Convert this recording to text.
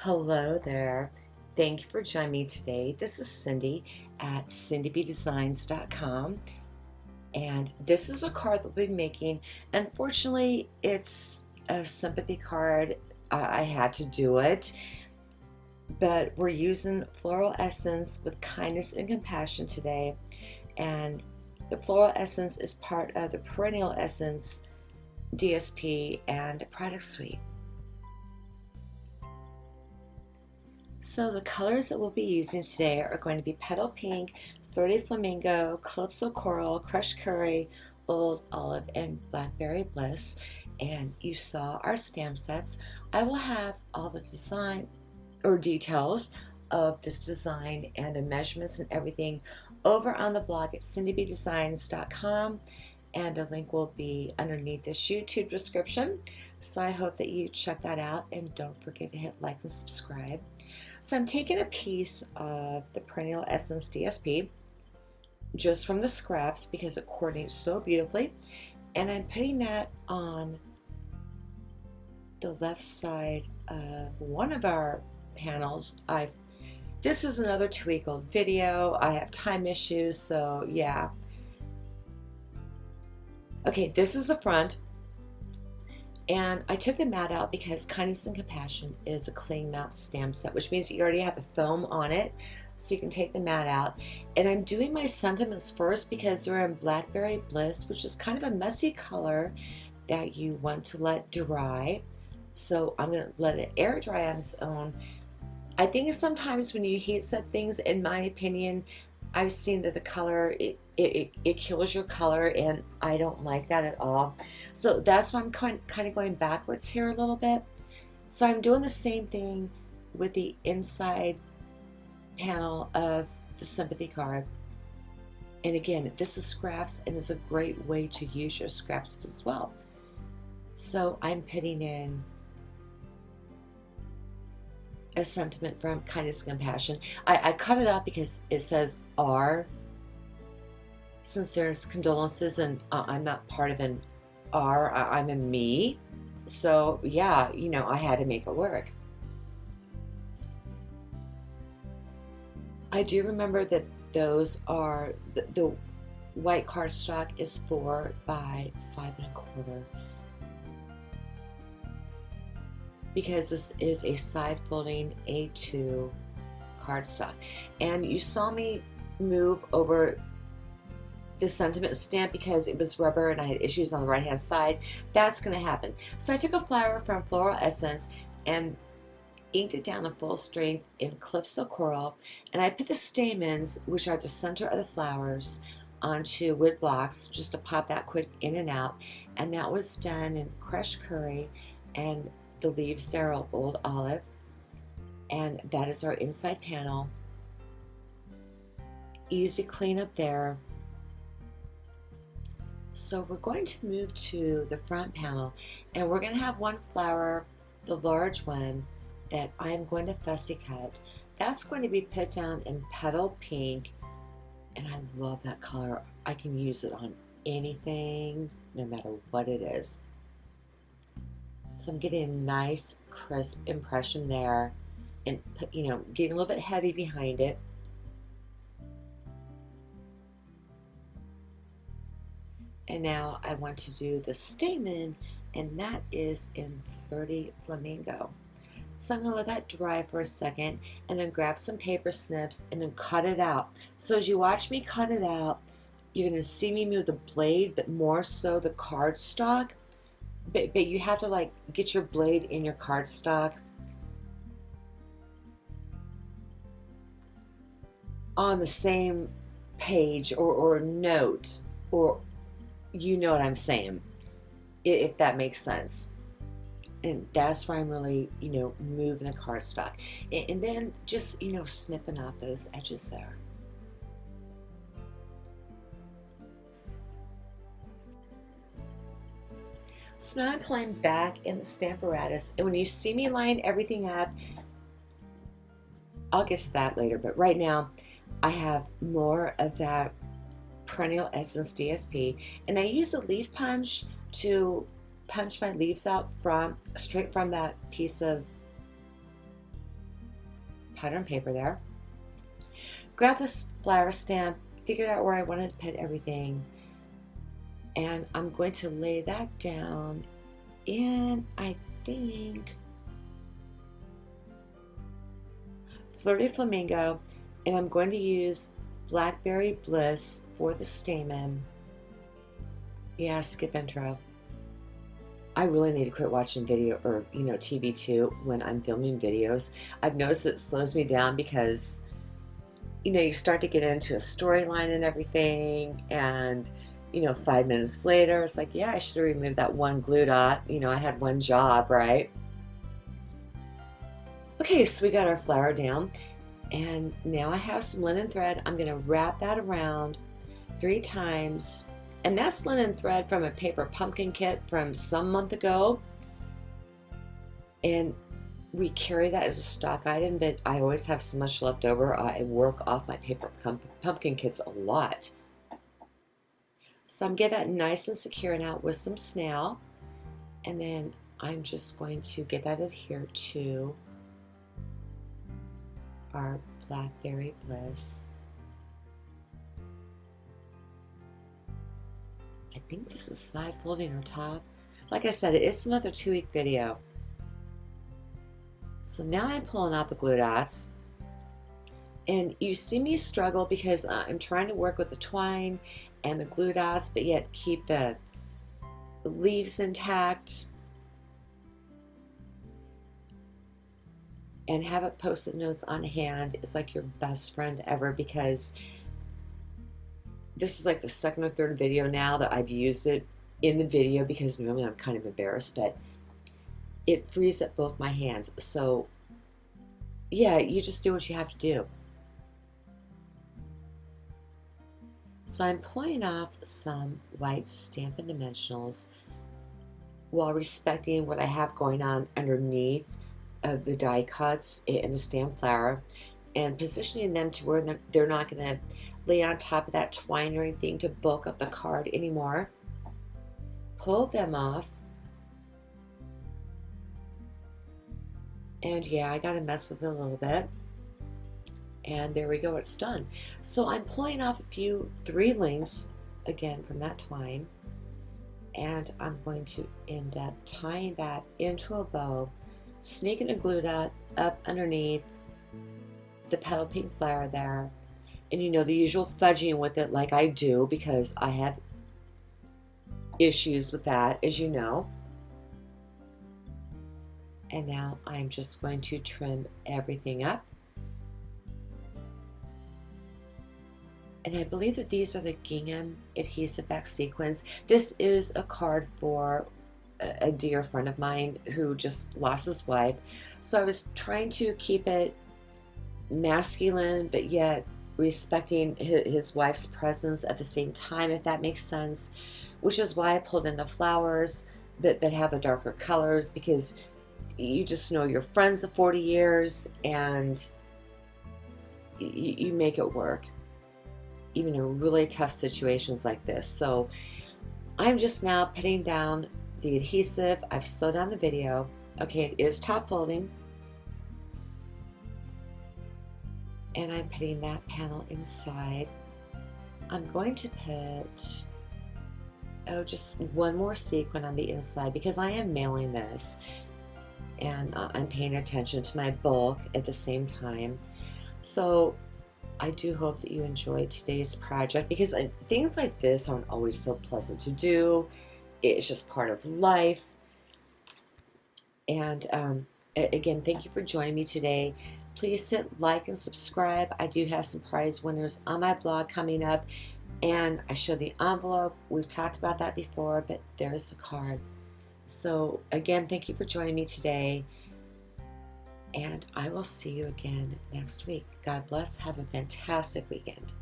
Hello there. Thank you for joining me today. This is Cindy at cindybedesigns.com, and this is a card that we'll be making. Unfortunately, it's a sympathy card. I had to do it, but we're using floral essence with kindness and compassion today, and the floral essence is part of the Perennial Essence DSP and product suite. So the colors that we'll be using today are going to be Petal Pink, 30 Flamingo, Calypso Coral, Crushed Curry, Old Olive, and Blackberry Bliss. And you saw our stamp sets. I will have all the design or details of this design and the measurements and everything over on the blog at cindybedesigns.com, and the link will be underneath this YouTube description. So I hope that you check that out, and don't forget to hit like and subscribe. So I'm taking a piece of the Perennial Essence DSP just from the scraps because it coordinates so beautifully, and I'm putting that on the left side of one of our panels. This is another 2-week-old video. I have time issues, so yeah. Okay, this is the front. And I took the mat out because Kindness and Compassion is a cling mat stamp set, which means you already have the foam on it, so you can take the mat out. And I'm doing my sentiments first because they're in Blackberry Bliss, which is kind of a messy color that you want to let dry. So I'm going to let it air dry on its own. I think sometimes when you heat set things, in my opinion, I've seen that the color, it kills your color, and I don't like that at all. So that's why I'm kind of going backwards here a little bit. So I'm doing the same thing with the inside panel of the Sympathy card. And again, this is scraps, and it's a great way to use your scraps as well. So I'm putting in a sentiment from Kindness and Compassion. I cut it out because it says R. Sincerest condolences, and I'm not part of an R, I'm a me. So yeah, I had to make it work. I do remember that those are, the white cardstock is 4 by 5 1/4. Because this is a side folding A2 cardstock. And you saw me move over the sentiment stamp because it was rubber and I had issues on the right hand side. That's going to happen. So I took a flower from Floral Essence and inked it down in full strength in Calypso Coral, and I put the stamens, which are the center of the flowers, onto wood blocks just to pop that quick in and out. And that was done in Crushed Curry, and the leaves there are Old Olive, and that is our inside panel. Easy cleanup there. So we're going to move to the front panel, and we're going to have one flower, the large one, that I'm going to fussy cut. That's going to be put down in Petal Pink, and I love that color. I can use it on anything, no matter what it is. So I'm getting a nice crisp impression there, and getting a little bit heavy behind it. And now I want to do the stamen, and that is in 30 Flamingo. So I'm going to let that dry for a second, and then grab some paper snips and then cut it out. So as you watch me cut it out, you're going to see me move the blade, but more so the cardstock. But you have to get your blade in your cardstock on the same page or note, or you know what I'm saying, if that makes sense. And that's why I'm really, moving the cardstock. And then just, snipping off those edges there. So now I'm pulling back in the Stamparatus, and when you see me line everything up, I'll get to that later, but right now I have more of that Perennial Essence DSP, and I use a leaf punch to punch my leaves out straight from that piece of pattern paper there. Grab this flower stamp, figured out where I wanted to put everything, and I'm going to lay that down in, I think, Flirty Flamingo, and I'm going to use Blackberry Bliss for the stamen. Yeah, skip intro. I really need to quit watching video or, TV too when I'm filming videos. I've noticed it slows me down because, you start to get into a storyline and everything, and, 5 minutes later, it's like, yeah, I should have removed that one glue dot. I had one job, right? Okay, so we got our flower down, and now I have some linen thread. I'm going to wrap that around 3 times. And that's linen thread from a paper pumpkin kit from some month ago. And we carry that as a stock item, but I always have so much left over. I work off my paper pumpkin kits a lot. So I'm getting that nice and secure now with some snail. And then I'm just going to get that adhered to our Blackberry Bliss. I think this is side folding or top. Like I said, it's another 2-week video. So now I'm pulling out the glue dots. And you see me struggle because I'm trying to work with the twine and the glue dots, but yet keep the leaves intact. And have it post-it notes on hand is like your best friend ever, because this is like the second or third video now that I've used it in the video, because normally I'm kind of embarrassed, but it frees up both my hands. So yeah, you just do what you have to do. So I'm pulling off some white Stampin' dimensionals while respecting what I have going on underneath of the die cuts and the stamped flower, and positioning them to where they're not going to lay on top of that twine or anything to bulk up the card anymore. Pull them off. And yeah, I got to mess with it a little bit. And there we go, it's done. So I'm pulling off 3 links again from that twine, and I'm going to end up tying that into a bow, sneaking a glue dot up underneath the petal pink flower there, and the usual fudging with it like I do, because I have issues with that, as you know. And now I'm just going to trim everything up. And I believe that these are the gingham adhesive back sequins. This is a card for a dear friend of mine who just lost his wife. So I was trying to keep it masculine, but yet respecting his wife's presence at the same time, if that makes sense. Which is why I pulled in the flowers, but have the darker colors, because you just know your friends of 40 years, and you make it work, even in really tough situations like this. So I'm just now putting down the adhesive. I've slowed down the video. Okay, it is top folding. And I'm putting that panel inside. I'm going to put, just one more sequin on the inside, because I am mailing this. And I'm paying attention to my bulk at the same time. So I do hope that you enjoyed today's project, because things like this aren't always so pleasant to do. It's just part of life. And again, thank you for joining me today. Please hit like and subscribe. I do have some prize winners on my blog coming up, and I show the envelope. We've talked about that before, but there's the card. So again, thank you for joining me today, and I will see you again next week. God bless. Have a fantastic weekend.